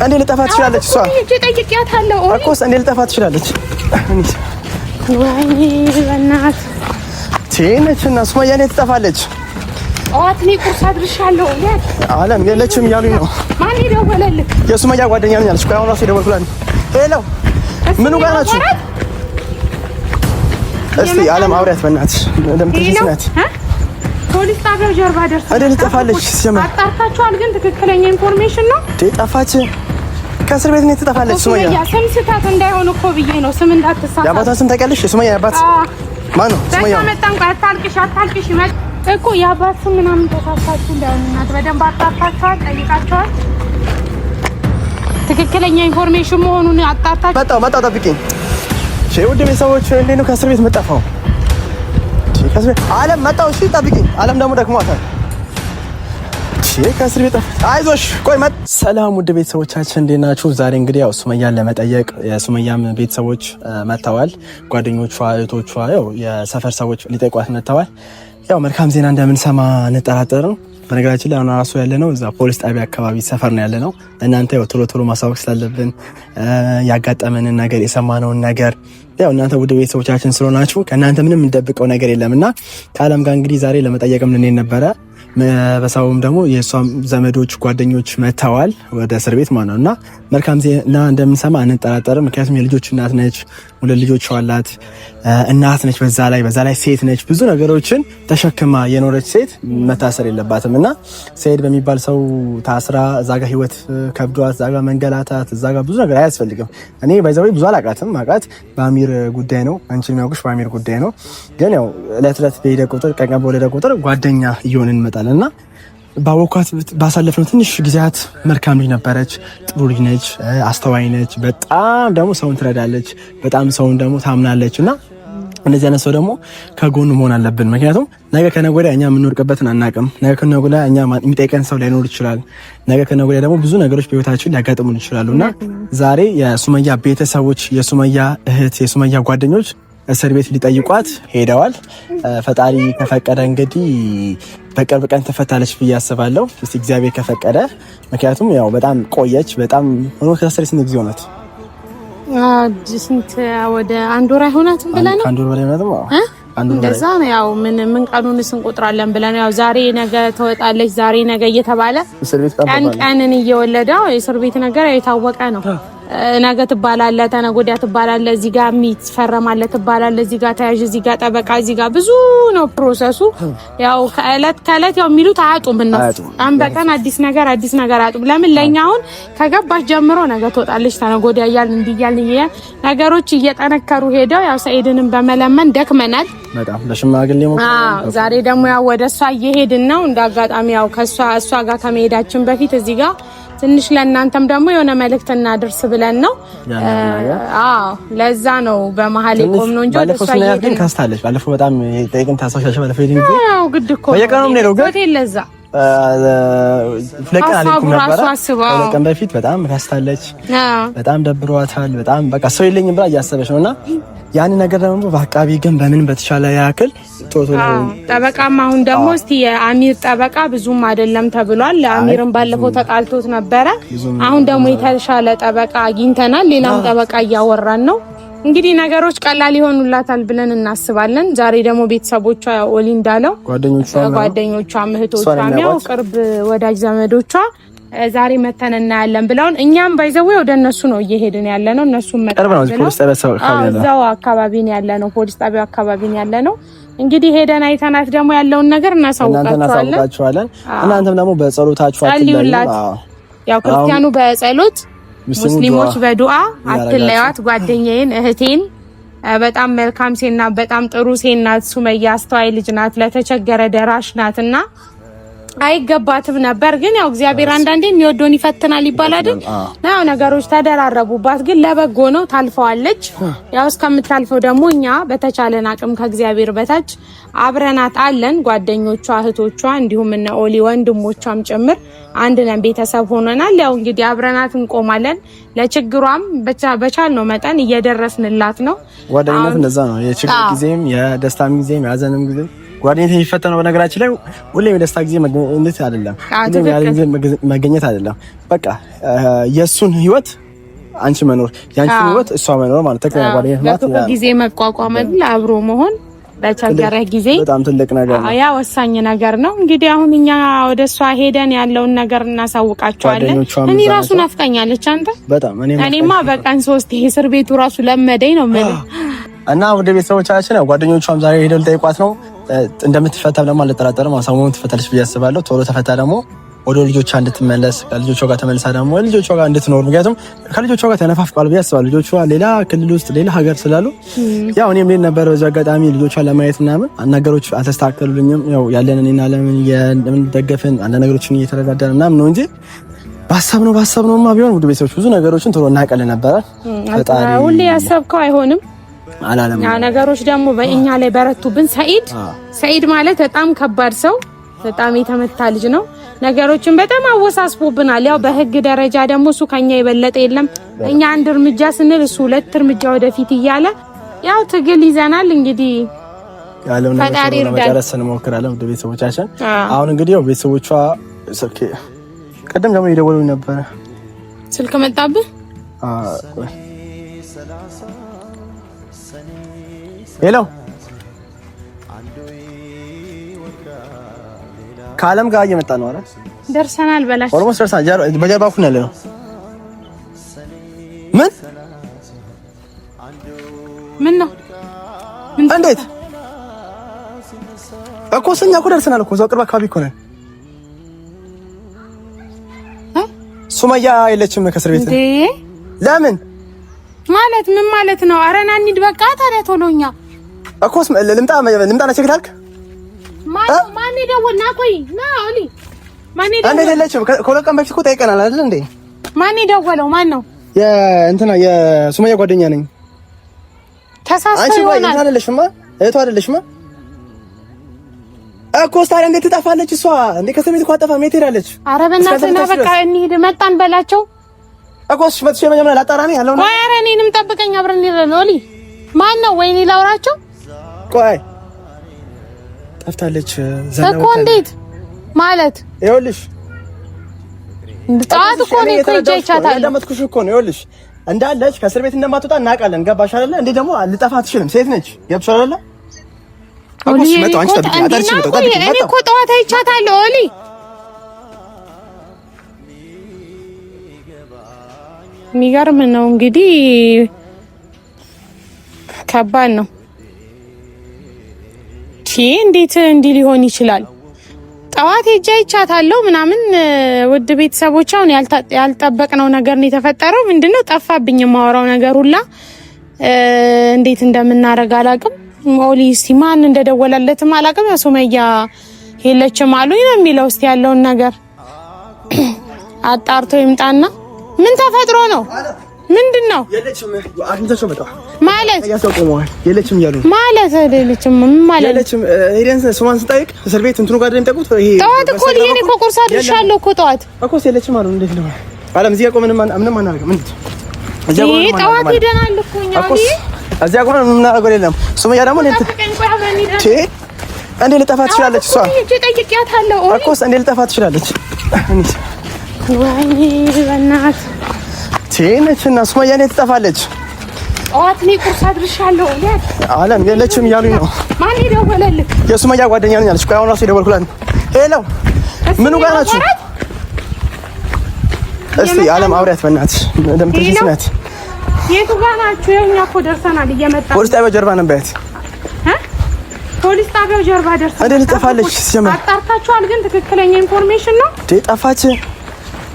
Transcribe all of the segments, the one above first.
እንዴ ልጠፋ ትችላለች እሷ እጠይቂያታለሁ እኮስ እንዴ ልጠፋ ትችላለች ወይኔ በእናትህ ቴነችና ሱመያ እንዴት ትጠፋለች ኦት ላይ ቁርስ አድርሻለሁ አለም የለችም እያሉኝ ነው ማን ይደወለልህ የሱመያ ጓደኛ ነኝ አለች ቆይ አሁን ራሱ ይደወልኩላል ሄሎ ምኑ ጋር ናችሁ እስቲ አለም አውሪያት በእናትሽ እንደምትልሽ ናት ፖሊስ ጣቢያው ጀርባ ደርሰን አይደል ትጠፋለች ሲጀመር አጣርታችኋል ግን ትክክለኛ ኢንፎርሜሽን ነው ጠፋች ከእስር ቤት ነው ትጠፋለች ሱመያ ስም ስታት እንዳይሆን እኮ ብዬ ነው ስም እንዳትሳሳት የአባቷ ስም ታውቂያለሽ የሱመያ አባት ማን ነው ሱመያ መጣን አታልቅሽ እኮ የአባት ስም ምናምን ተሳሳችሁ እንዳይሆን እናት በደንብ አጣርታችኋል ጠይቃችኋል ትክክለኛ ኢንፎርሜሽን መሆኑን አጣርታችኋል መጣሁ ጠብቂኝ ውድ ቤተሰቦች እንዴት ነው ከእስር ቤት መጣፋው አለም መጣሁ እሺ ጠብቂኝ አለም ደግሞ ደክሟታል ከእስር ቤት አይዞሽ ቆይ ሰላም ውድ ቤተሰቦቻችን እንዴት ናችሁ ዛሬ እንግዲህ ያው ሱመያን ለመጠየቅ የሱመያም ቤተሰቦች መጥተዋል ጓደኞቿ እህቶቿ ያው የሰፈር ሰዎች ሊጠይቋት መጥተዋል ያው መልካም ዜና እንደምንሰማ እንጠራጠርም በነገራችን ላይ አሁን ራሱ ያለነው እዛ ፖሊስ ጣቢያ አካባቢ ሰፈር ነው ያለነው እናንተ ያው ቶሎ ማሳወቅ ስላለብን ያጋጠመንን ነገር የሰማነውን ነገር ያው እናንተ ውድ ቤተሰቦቻችን ስለሆናችሁ ከእናንተ ምንም እንደብቀው ነገር የለምና ከአለም ጋር እንግዲህ ዛሬ ለመጠየቅም ልንሄድ ነበረ በሰውም ደግሞ የሷም ዘመዶች ጓደኞች መተዋል ወደ እስር ቤት ማለት ነውና መልካም ዜና እንደምንሰማ አንጠራጠርም ምክንያቱም የልጆች እናት ነች ሁለት ልጆች አላት እናት ነች በዛ ላይ ሴት ነች ብዙ ነገሮችን ተሸክማ የኖረች ሴት መታሰር የለባትምና ሰይድ በሚባል ሰው ታስራ እዛ ጋር ህይወት ከብዷት እዛ ጋር መንገላታት እዛ ጋር ብዙ ነገር አያስፈልግም እኔ ባይዘው ብዙ አላቃትም ማቃት በአሚር ጉዳይ ነው አንቺ የሚያውቁሽ በአሚር ጉዳይ ነው ግን ያው እለት በሄደ ቁጥር ቀን በወለደ ቁጥር ጓደኛ እየሆንን እንመጣለንና ባወኳት ባሳለፍነው ትንሽ ጊዜያት መልካም ልጅ ነበረች ጥሩ ልጅ ነች አስተዋይ ነች በጣም ደግሞ ሰውን ትረዳለች በጣም ሰውን ደግሞ ታምናለችና እንደዚህ አይነት ሰው ደግሞ ከጎኑ መሆን አለብን ምክንያቱም ነገ ከነገ ወዲያ እኛ የምንወድቅበትን አናውቅም ነገ ከነገ ወዲያ እኛ የሚጠይቀን ሰው ላይኖር ይችላል ነገ ከነገ ወዲያ ደግሞ ብዙ ነገሮች በህይወታችን ሊያጋጥሙን ይችላሉና ዛሬ የሱመያ ቤተሰቦች የሱመያ እህት የሱመያ ጓደኞች እስር ቤት ሊጠይቋት ሄደዋል ፈጣሪ ከፈቀደ እንግዲህ በቅርብ ቀን ተፈታለች ብዬ አስባለሁ እስቲ እግዚአብሔር ከፈቀደ ምክንያቱም ያው በጣም ቆየች በጣም ሆኖ ከእስር ስንት ጊዜ ሆናት ስንት ወደ አንድ ወር አይሆናትም ብለን አንድ ወር በላይ ነው እንደዛ ነው ያው ምን ቀኑንስ እንቆጥራለን ብለን ያው ዛሬ ነገ ተወጣለች ዛሬ ነገ እየተባለ ቀንን እየወለደው የእስር ቤት ነገር የታወቀ ነው ነገ ትባላለ ተነጎዲያ ትባላለ እዚህ ጋር የሚፈረማለ ትባላለ እዚህ ጋር ተያዥ እዚህ ጋር ጠበቃ እዚህ ጋር ብዙ ነው ፕሮሰሱ ያው ከእለት ያው የሚሉት አያጡም እነሱ አንበቀን አዲስ ነገር አያጡም ለምን ለኛውን ከገባች ጀምሮ ነገ ትወጣለች ተነጎዲያ እያልን እንዲያልን ነገሮች እየጠነከሩ ሄደው ያው ሰኢድንም በመለመን ደክመናል በጣም ለሽማግሌ ዛሬ ደግሞ ያው ወደሷ እየሄድን ነው እንዳጋጣሚ ያው እሷ ጋር ከመሄዳችን በፊት እዚህ ጋር ትንሽ ለእናንተም ደግሞ የሆነ መልእክት እናድርስ ብለን ነው ለዛ ነው በመሃል የቆምነው እንጂ ባለፈው ግን ካስታለች ባለፈው በጣም ጠይቅን ታሳሻሽ ባለፈው ይድን ያው ግድ እኮ በየቀኑም ነው ግን ሆቴል ለዛ ፍለቀን አልኩም ነበር ቀን በፊት በጣም ካስታለች በጣም ደብሯታል በጣም በቃ ሰው የለኝም ብላ እያሰበች ነውና ያን ነገር ደግሞ በአቃቢ ግን በምን በተሻለ ያክል ጠበቃም አሁን ደግሞ እስቲ የአሚር ጠበቃ ብዙም አይደለም ተብሏል ለአሚርም ባለፈው ተጣልቶት ነበረ አሁን ደግሞ የተሻለ ጠበቃ አግኝተናል ሌላም ጠበቃ እያወራን ነው እንግዲህ ነገሮች ቀላል ይሆኑላታል ብለን እናስባለን ዛሬ ደግሞ ቤተሰቦቿ ኦሊ እንዳለው ጓደኞቿ እህቶቿ ያው ቅርብ ወዳጅ ዘመዶቿ ዛሬ መተን እናያለን ብለውን እኛም ባይዘው ወደ እነሱ ነው እየሄድን ያለነው እነሱም መጣው እዛው አካባቢ ነው ያለነው ፖሊስ ጣቢያው አካባቢ ነው ያለነው እንግዲህ ሄደን አይተናት ደግሞ ያለውን ነገር እናሳውቃችኋለን እናንተም ደግሞ በጸሎታችሁ አትለዩላት ያው ክርስቲያኑ በጸሎት ሙስሊሞች በዱዓ አትለዩት ጓደኛዬን እህቴን በጣም መልካም ሴና በጣም ጥሩ ሴናት ሱመያ አስተዋይ ልጅ ናት ለተቸገረ ደራሽ ናትና አይገባትም ነበር ግን ያው እግዚአብሔር አንዳንዴ የሚወደውን ይፈትናል ይባላል አይደል ነው ነገሮች ተደራረቡባት ግን ለበጎ ነው ታልፈዋለች ያው እስከምታልፈው ደግሞ እኛ በተቻለን አቅም ከእግዚአብሔር በታች አብረናት አለን ጓደኞቿ እህቶቿ እንዲሁም እነ ኦሊ ወንድሞቿም ጭምር አንድ ነን ቤተሰብ ሆነናል ያው እንግዲህ አብረናት እንቆማለን ለችግሯም በቻልነው መጠን እየደረስንላት ነው ጓደኝነት እንደዛ ነው የችግር ጊዜም የደስታም ጊዜም ያዘንም ጊዜም ጓደኛዬ የሚፈተነው በነገራችን ላይ ሁሌም የደስታ ጊዜ መገኘት አይደለም፣ መገኘት አይደለም። በቃ የእሱን ህይወት አንቺ መኖር፣ ያንቺን ህይወት እሷ መኖር ማለት ተከታታይ ጓደኛዬ ማለት ነው። ጊዜ መቋቋም አይደል? አብሮ መሆን በቸገረ ጊዜ በጣም ትልቅ ነገር ነው። ያ ወሳኝ ነገር ነው። እንግዲህ አሁን እኛ ወደ እሷ ሄደን ያለውን ነገር እናሳውቃቸዋለን። እኔ ራሱ ናፍቀኛለች አንተ በጣም እኔማ በቀን 3 እስር ቤቱ ራሱ ለመደኝ ነው ማለት እና ወደ ቤተሰቦቻችን ጓደኞቿም ዛሬ ሄደው ሊጠይቋት ነው። እንደምትፈታ ደግሞ አልጠራጠርም። ሰሞኑን ትፈታለች ብዬ አስባለሁ። ቶሎ ተፈታ ደግሞ ወደ ልጆቿ እንድትመለስ ከልጆቿ ጋር ተመልሳ ደግሞ ልጆቿ ጋር እንድትኖር፣ ምክንያቱም ከልጆቿ ጋር ተነፋፍቀዋል ብዬ አስባለሁ። ልጆቿ ሌላ ክልል ውስጥ ሌላ ሀገር ስላሉ ያው እኔም ልሄድ ነበር በዚህ አጋጣሚ ልጆቿን ለማየት ምናምን ነገሮች አልተስተካከሉልኝም። ያው ያለን እኔና ለምን እንደምንደገፍን አንዳንድ ነገሮችን እየተረዳዳን ምናምን ነው እንጂ ባሰብነውማ ቢሆን ውድ ቤተሰቦች ብዙ ነገሮችን ቶሎ እናቀል ነበረ። ፈጣሪ ሁሌ ያሰብከው አይሆንም አላለም። ያ ነገሮች ደግሞ በእኛ ላይ በረቱብን። ሰኢድ ማለት በጣም ከባድ ሰው፣ በጣም የተመታ ልጅ ነው። ነገሮችን በጣም አወሳስቦብናል። ያው በህግ ደረጃ ደግሞ እሱ ከኛ የበለጠ የለም። እኛ አንድ እርምጃ ስንል እሱ 2 እርምጃ ወደፊት እያለ ያው ትግል ይዘናል። እንግዲህ ያለው ነገር ለመጨረስ እንሞክራለን ወደ ቤተሰቦቻችን። አሁን እንግዲህ ያው ቤተሰቦቿ ስልክ ቀደም ደግሞ ይደውሉኝ ነበር። ስልክ መጣብህ? ሄሎ ከአለም ጋር እየመጣ ነው አይደል? ደርሰናል በላሽ። ኦልሞስት ደርሰናል። በጀርባ እኮ ነው ያለነው። ምን ነው? እንዴት እኮ እኛ እኮ ደርሰናል እኮ እዛው ቅርብ አካባቢ እኮ ነን። ሱመያ የለችም ከእስር ቤት። ለምን ማለት ምን ማለት ነው? ኧረ ና እንሂድ በቃ ታዲያ ቶሎኛ እኮ ልምጣ ነው ቼክ ታልክ ማን ደወልና? ቆይ ና ኦሊ ማን ደወለ? አንዴ የለችም። ከሁለት ቀን በፊት እኮ ጠይቀናል አይደል እንዴ? ማን ደወለው? ማን ነው? የእንትና የሱመያ ጓደኛ ነኝ። ተሳስቶ ይሆናል። አንቺ አይደለሽማ፣ እህቷ አይደለሽማ እኮ። ታዲያ እንዴት ትጠፋለች እሷ? እንዴ ከእስር ቤት እኮ አጠፋም። የት ሄዳለች? ኧረ በእናትህ ና በቃ እንሂድ። መጣን በላቸው እኮ። እሺ መጥቼ መጀመሪያ ላጣራኔ ያለው ነው። ቆይ ኧረ እኔንም ጠብቀኝ፣ አብረን እንሄዳለን። ኦሊ ማን ነው? ወይኔ ላውራቸው። ቆይ ጠፍታለች እኮ። እንዴት ማለት? ይኸውልሽ ጠዋት እኮ ነው እኮ ይቻታል። ለማትኩሽ እኮ ነው። ይኸውልሽ እንዳለች ከእስር ቤት እንደማትወጣ እናውቃለን። ገባሽ አይደለ? እንዴ ደግሞ ልጠፋ አትችልም። ሴት ነች። ገብሽ አይደለ? እኔ እኮ ጠዋት አይቻታለሁ። ኦሊ የሚገርም ነው እንግዲህ፣ ከባድ ነው። እንዴት እንዲህ ሊሆን ይችላል? ጠዋት ሄጄ አይቻታለሁ ምናምን። ውድ ቤተሰቦች አሁን ያልጠበቅነው ነገር ነው የተፈጠረው። ምንድነው ጠፋብኝ የማወራው ነገር ሁላ። እንዴት እንደምናረግ አላውቅም። ኦሊ እስቲ ማን እንደደወላለትም አላውቅም። ሱመያ የለችም አሉኝ ነው የሚለው። እስቲ ያለውን ነገር አጣርቶ ይምጣና ምን ተፈጥሮ ነው? ምንድነው? የለችም አግኝተሽው መጣ ማለት ያሰቆመዋል። የለችም ያሉ ማለት አይደለችም ማለት የለችም። ሄደን ስሟን ስጠይቅ እስር ቤት እንትኑ ጋር እንደምጠቁት ይሄ ጠዋት እኮ ልዬ እኮ ቁርስ አድርሻለሁ እኮ ጠዋት እኮ የለችም አሉ። እንዴት ነው አለም? እዚህ ጋር ምንም አናደርግም። እንዴት እዚህ ጋር ጠዋት ሄደናል እኮ እኛ እዚህ ጋር ምንም እናደርገው የለም። ሱመያ ደግሞ እንዴ ልጠፋ ትችላለች እሷ ጠይቂያታለሁ እኮ እንዴ ልጠፋ ትችላለች። ወይኔ በእናትህ ነችና ሱመያ እንዴት ትጠፋለች? ጠዋት ላይ ቁርስ አድርሻለሁ። አለም የለችም እያሉኝ ነው። ማን ይደወለልህ? የሱመያ ጓደኛ ነኝ አለች። ቆይ አሁን ራሱ የደወልኩላት። ሄሎ ምኑ ጋር ናችሁ? እስቲ አለም አውሪያት በእናትሽ። እንደምትልሽ ናት። የቱ ጋር ናችሁ? እኛ እኮ ደርሰናል። እየመጣ ፖሊስ ጣቢያው ጀርባ ነን። በያት ፖሊስ ጣቢያው ጀርባ ደርሰናል። እንዴት ትጠፋለች? ሲጀመር አጣርታችኋል? ግን ትክክለኛ ኢንፎርሜሽን ነው እንዴ? ጠፋች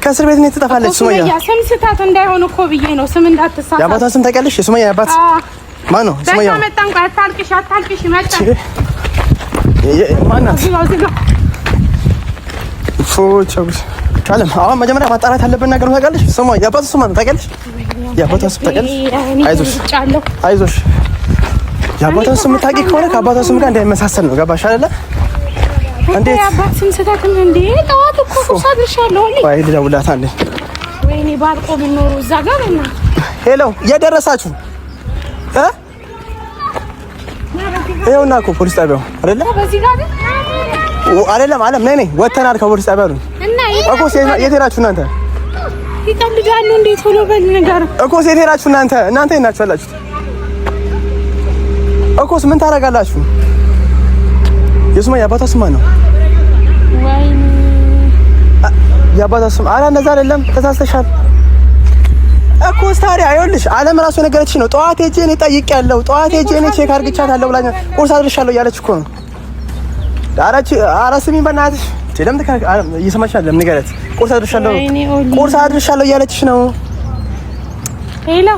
ከእስር ቤት ነው የተጠፋለች። ሱመያ ስም ስታት እንዳይሆን እኮ ብዬ ነው። ስም እንዳትሳሳት። የአባቷ ስም ታውቂያለሽ? የሱመያ አባት ማን ነው? ሱመያ መጣን። ቆይ አታልቅሽ መጣ። ማን ናት? ፎቶስ ካለም አሁን መጀመሪያ ማጣራት ያለብን ነገር ነው። ታውቂያለሽ? ሱመያ የአባቷ ስም ነው ታውቂያለሽ? የአባቷ ስም ታውቂያለሽ? አይዞሽ የአባቷ ስም ታውቂ ከሆነ ከአባቷ ስም ጋር እንዳይመሳሰል ነው። ገባሽ አይደለ? እንዴት አባት ስም ስታክም እንዴ? ጠዋት እኮ ቁርስ አድርሻለሁ። ወይ ልደውልላት አንዴ። ወይኔ ባልቆ ቢኖሩ እዛ ጋር እና ሄሎ የደረሳችሁ ይኸውና እኮ ፖሊስ ጣቢያው አይደለ? አይደለም አለም ነይ ወተናል ከፖሊስ ጣቢያው እኮ። የት ሄዳችሁ እናንተ? ይቀልዳሉ እንዴ? ቶሎ በል ነገር እኮ የት ሄዳችሁ እናንተ? እናንተ ናችሁ ያላችሁት እኮ። ምን ታደርጋላችሁ? የሱመያ አባቷ ስም ማን ነው? ወይኔ የአባቷ ስም ኧረ እንደዛ አይደለም፣ ተሳስተሻል እኮ ታዲያ። ይኸውልሽ አለም ራሱ ነገረችሽ ነው። ጠዋት ሄጄ እኔ ጠይቄያለሁ። ጠዋት ሄጄ እኔ ቼክ አድርግቻታለሁ ብላኝ ቁርስ አድርሻለሁ እያለች እኮ ነው። ኧረ ስሚኝ በእናትሽ ለምን እየሰማሽ አይደለም? ንገረት። ቁርስ አድርሻለሁ እያለችሽ ነው። ሄሎ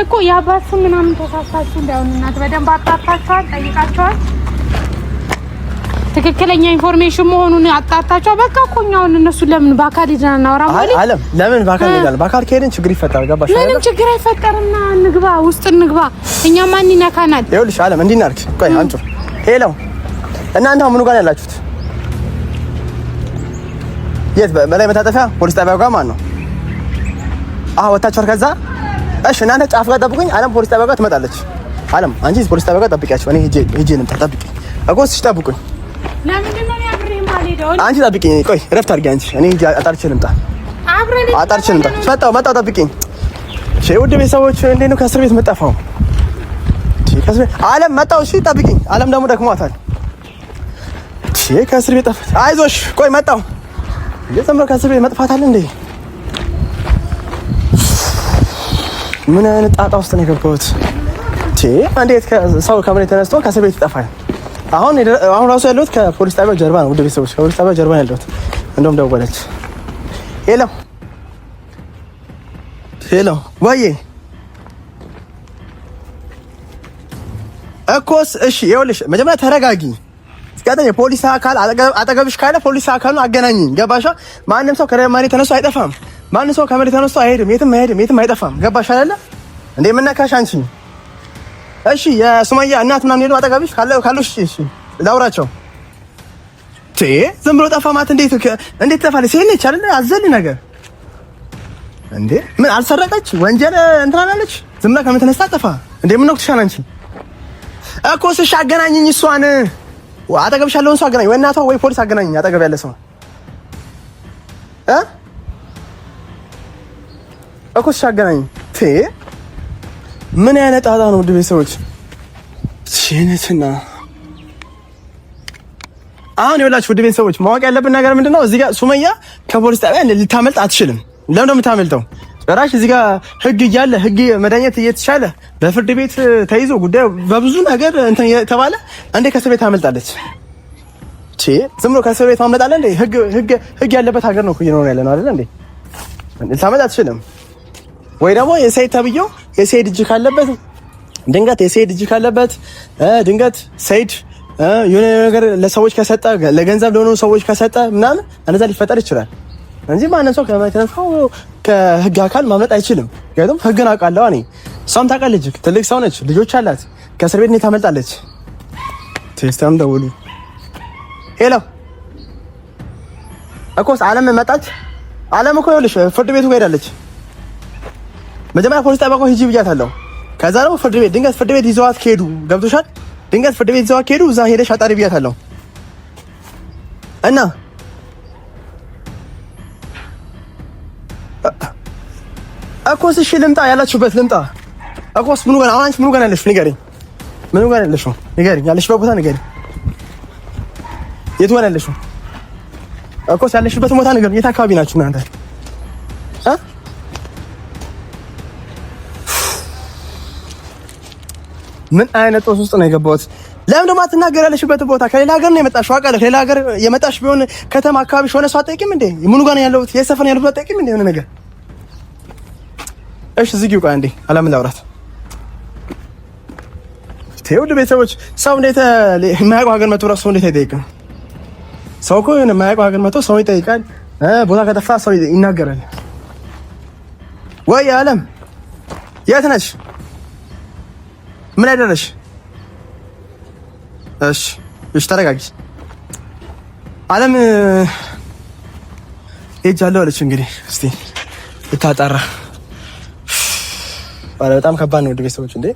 እኮ የአባት ስም ምናምን ተሳሳችሁ እንዳይሆን እናት በደንብ አጣርታችኋል? ጠይቃችኋል? ትክክለኛ ኢንፎርሜሽን መሆኑን አጣርታችኋል? በቃ እኮ እኛውን እነሱ ለምን በአካል ሄደን እናወራ ማለት አለም። ለምን በአካል ሄዳል? በአካል ከሄድን ችግር ይፈጠራል። ገባሽ? ምንም ችግር አይፈጠርና እንግባ፣ ውስጥ እንግባ። እኛ ማን ይነካናል? ይኸውልሽ አለም እንዲህ እናድርግ። ቆይ አንቺ ሄሎ፣ እናንተ ምኑ ጋር ያላችሁት? የት በላይ መታጠፊያ ፖሊስ ጣቢያው ጋር ማን ነው? ወታችኋል ከዛ? እሺ እናንተ ጫፍ ጋር ጠብቁኝ። አለም ፖሊስ ጣቢያው ጋር ትመጣለች። አለም አንቺ ፖሊስ ጣቢያው ጋር ጠብቂያቸው። እኔ ሄጄ ልምጣ። ጠብቂ እኮ ጠብቁኝ። ለምንድን ነው ያብሬ ማልሄደው? አንቺ ጠብቂኝ። ቆይ እረፍት አድርጊ አንቺ። እኔ ሄጄ አጣርቼ ልምጣ። አጣርቼ ልምጣ። መጣሁ። ጠብቂኝ። እሺ ውድ ቤተሰቦች እንዴት ነው ከእስር ቤት መጣፋው? አለም መጣሁ። እሺ ጠብቂኝ። አለም ደግሞ ደክሟታል። እሺ ከእስር ቤት ጠፋች። አይዞሽ ቆይ መጣሁ። የዘመረ ከእስር ቤት መጥፋት አለ እንዴ? ምን አይነት ጣጣ ውስጥ ነው የገባሁት? እንዴት ሰው ከመሬት ተነስቶ ከእስር ቤት ይጠፋል? አሁን ራሱ ያለሁት ከፖሊስ ጣቢያው ጀርባ ነው። ውድ ቤተሰቦች ከፖሊስ ጣቢያው ጀርባ ነው ያለሁት። እንደውም ደወለች። ሄሎ ወይዬ እኮስ እሺ ይኸውልሽ መጀመሪያ ተረጋጊ። እስካሁን የፖሊስ አካል አጠገብሽ ካለ ፖሊስ አካሉን አገናኝኝ። ገባሻ? ማንም ሰው ከመሬት ተነስቶ አይጠፋም። ማንም ሰው ከመሬት ተነስቶ አይሄድም፣ የትም አይጠፋም። ገባሽ አይደለ እንዴ? ምን ነካሽ አንቺ? እሺ የሱመያ እናት ምናምን ሄዱ አጠገብሽ ካሉሽ እሺ ላውራቸው። ዝም ብሎ ጠፋ ማለት እንዴት ጠፋለች? ሴት ነች አይደለ? አዘል ነገር እንዴ ምን አልሰረቀች? ወንጀል እንትን አላለች? ዝም ብላ ከመሬት ተነስታ ጠፋ እንዴ? ምን ነው ትሻል አንቺ? እኮ እሺ አገናኝኝ እሷን አጠገብሽ ያለውን ሰው አገናኝ። ወይ እናቷ ወይ ፖሊስ አገናኝ። አጠገብ ያለ ሰው እኮ እሺ አገናኝ። ምን አይነት ጣጣ ነው? ውድ ቤተሰቦች ሲነትና አሁን ይኸውላችሁ ውድ ቤተሰቦች ማወቅ ያለብን ነገር ምንድነው? እዚህ ጋር ሱመያ ከፖሊስ ጣቢያ ልታመልጥ አትችልም። ለምን ነው የምታመልጠው? ጭራሽ እዚህ ጋር ህግ እያለ ህግ መዳኘት እየተቻለ በፍርድ ቤት ተይዞ ጉዳዩ በብዙ ነገር እንትን የተባለ እንዴ ከእስር ቤት ታመልጣለች? ዝም ብሎ ከእስር ቤት ማምለጥ እንዴ? ህግ ያለበት ሀገር ነው እኮ እየኖርን ያለ ነው አይደል እንዴ? ልታመልጥ አትችልም። ወይ ደግሞ የሰይድ ተብዬው የሰይድ እጅ ካለበት ድንገት ሰይድ የሆነ ነገር ለሰዎች ከሰጠ ለገንዘብ ለሆኑ ሰዎች ከሰጠ ምናምን እንደዛ ሊፈጠር ይችላል እንጂ ማንም ሰው ከህግ አካል ማምለጥ አይችልም። ምክንያቱም ህግን አውቃለሁ እኔ። እሷም ታውቃለች፣ ትልቅ ሰው ነች፣ ልጆች አላት። ከእስር ቤት እንዴት ታመልጣለች? ቴስተም ደውሉ። ሄሎ እኮስ አለም መጣች። አለም እኮ ይኸውልሽ ፍርድ ቤቱ ጋር ሄዳለች። መጀመሪያ ፖሊስ ጣቢያ እኮ ሂጂ ብያታለሁ። ከዛ ደግሞ ፍርድ ቤት ድንገት ፍርድ ቤት ይዘዋት ከሄዱ ገብቶሻል? ድንገት ፍርድ ቤት ይዘዋት ከሄዱ እዛ ሄደሽ አጣሪ ብያታለሁ። እና እኮስ እሺ ልምጣ ያላችሁበት ልምጣ እኮስ ምኑ ጋር አሁን አንቺ ምኑ ጋር ያለሽ ንገሪኝ። ምኑ ጋር ያለሽ ንገሪኝ። ያለሽበት ቦታ ንገሪኝ። የት ጋር ያለሽ እኮስ ያለሽበት ቦታ ንገሪኝ። የት አካባቢ ናችሁ እናንተ? ምን አይነት ጦስ ውስጥ ነው የገባሁት? ለምን ደግሞ አትናገር? ያለሽበት ቦታ ከሌላ ሀገር ነው የመጣሽው አውቃለሁ። ከሌላ ሀገር የመጣሽ ቢሆን ከተማ አካባቢሽ ሆነ ሰው አትጠይቂም እንዴ? ምኑ ጋር ነው ያለሁት? የሰፈር ነው ያለሁት አትጠይቂም እንዴ? የሆነ ነገር እሺ ዝጊው። ቆይ አንዴ አላምን ላውራት። ውድ ቤተሰቦች ሰው እንዴት የማያውቀው ሀገር መጥቶ ሰው እንዴት አይጠይቅም? ሰው እኮ የማያውቀው ሀገር መጥቶ ሰው ይጠይቃል። ቦታ ከጠፋ ሰው ይናገራል። ወይ አለም የት ነሽ? ምን አይደረሽ? እሺ ተረጋጊ። አለም ሄጃለሁ አለች። እንግዲህ እስቲ ልታጣራ። በጣም ከባድ ነው ውድ ቤተሰቦች እንዴ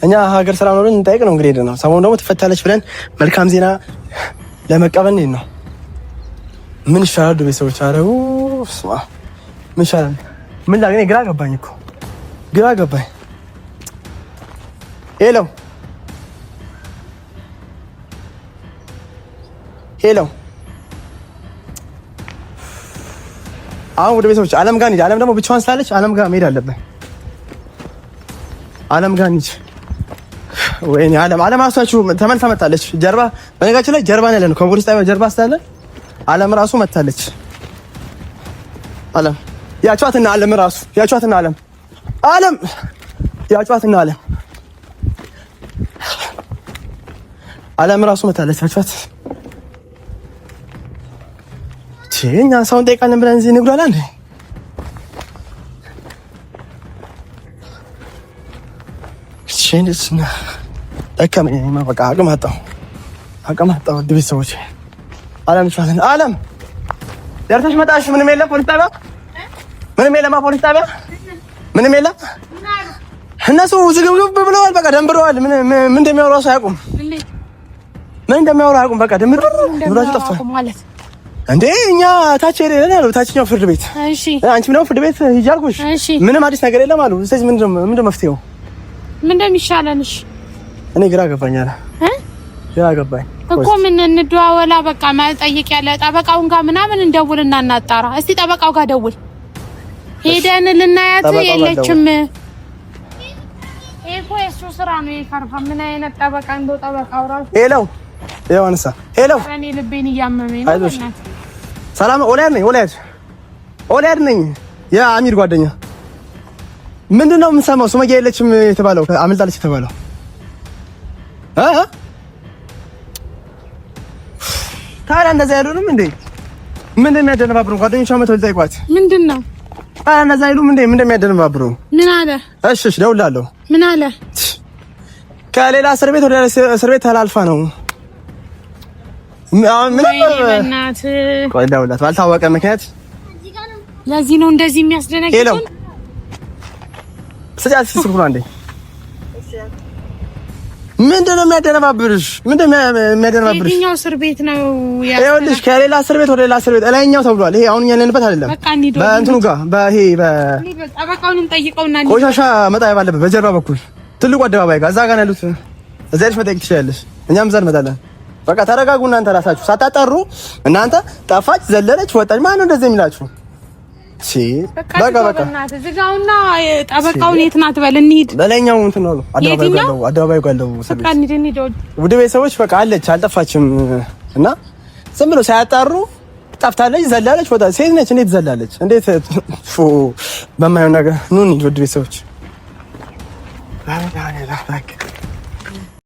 እኛ ሀገር ሰላም ነው እንጠይቅ ነው እንግዲህ ነው። ሰሞኑን ደግሞ ትፈታለች ብለን መልካም ዜና ለመቀበል ነው። ምን ይሻላል ቤተሰቦች? አረው ስማ ምን ይሻላል? ምን ላግኝ? ግራ ገባኝ እኮ ግራ ገባኝ። ሄሎ ሄሎ፣ አሁን ወደ ቤተሰቦች አለም ጋር እንሂድ። አለም ደግሞ ብቻዋን ስላለች አለም ጋር መሄድ አለብን። አለም ጋር እንሂድ። ወይኔ አለም ራሳችሁ ተመልሳ መጣለች። ጀርባ በነጋችን ላይ ጀርባ ነው ያለነው ከፖሊስ ጣቢያው ጀርባ ስላለ አለም ራሱ መጣለች። አለም ያጫዋትና አለም ራሱ ያጫዋትና አለም ያጫዋትና አለም ራሱ መጣለች። ያጫዋት እኛ ሰውን ጠይቃለን ብለን እዚህ ንግዱ አለ እንዴ? እሺ ደከመኝ። በቃ አቅም አጣሁ። ቤተሰቦች አለም ቻለን አለም ደርሰሽ መጣሽ? ምንም የለም ፖሊስ ጣቢያ ምንም የለም። ፖሊስ ጣቢያ ምንም የለም። እነሱ ዝግብግብ ብለዋል። በቃ ደንብረዋል። ምን እንደሚያወሩ እራሱ አያውቁም። ምን እንደሚያወሩ አያውቁም። በቃ ደንብረዋል ጠፍቷል ማለት እንዴ? እኛ ታች ሄደን ያለው ታችኛው ፍርድ ቤት። እሺ አንቺም ደግሞ ፍርድ ቤት ሂጂ አልኩሽ። ምንም አዲስ ነገር የለም አሉ። ስለዚህ ምንድነው መፍትሄው? ምን እንደሚሻለንሽ እኔ ግራ ገባኝ። ግራ ገባኝ እኮ ምን እንደዋወላ በቃ መጠየቅ ያለ ጠበቃውን ጋር ምናምን እንደውልና እናጣራ። እስቲ ጠበቃው ጋር ደውል። ሄደን ልናያት የለችም። እኮ እሱ ስራ ነው የካርፋ ምን አይነት ጠበቃ እንደው ጠበቃው ራሱ ሄሎ ዮሐንስ ሄሎ፣ እኔ ልቤን እያመመኝ ነው። ሰላም ኦሊያድ ነኝ የአሚር ጓደኛ። ምንድነው የምሰማው? ሱመያ የለችም የተባለው አመልጣለች የተባለው ታዲያ እንደዛ አይሉንም እንዴ? ምንድነው የሚያደነባብሩ? ጓደኞቿ መተው ልጠይቋት። ምንድነው ታዲያ እንደዛ አይሉም እንዴ? ምንድነው የሚያደነባብሩ? ምን አለ? እሺ ደውላለሁ። ምን አለ? ከሌላ እስር ቤት ወደ እስር ቤት ተላልፋ ነው። ምን በእናት ቆይ ደውላት ባልታወቀ ምክንያት። ለዚህ ነው እንደዚህ የሚያስደነግጠው። ስጫት ስልኩን አንዴ። ምንድነው የሚያደነባብርሽ? ምንድነው የሚያደነባብርሽ? የትኛው እስር ቤት ነው ያለው? ይኸውልሽ ከሌላ እስር ቤት ወደ ሌላ እስር ቤት እላይኛው ተብሏል። ይሄ አሁን ያለንበት አይደለም። በእንትኑ ጋር በይሄ ጠበቃውን እንጠይቀውና ቆሻሻ መጣያ ባለበት በጀርባ በኩል ትልቁ አደባባይ ጋር እዛ ጋር ያሉት እዛ ልጅ መጠየቅ ትችላለሽ። እኛም እዛ እንመጣለን። በቃ ተረጋጉ እናንተ ራሳችሁ ሳታጠሩ። እናንተ ጠፋች፣ ዘለለች፣ ወጣች። ማን ነው እንደዚህ የሚላችሁ? እሺ በቃ ዝጋውና ጠበቃውን የት ናት በል እንሂድ። በላይኛው እንትን ነው አደባባዩ ጋር ነው። በቃ እንሂድ። ውድ ቤተሰቦች በቃ አለች አልጠፋችም። እና ዝም ብሎ ሳያጣሩ ጠፍታለች፣ ዘለለች፣ ወጣች። ሴት ነች። እንዴት ዘላለች? እንዴት በማየው ነገር ኑ እንሂድ ውድ ቤተሰቦች።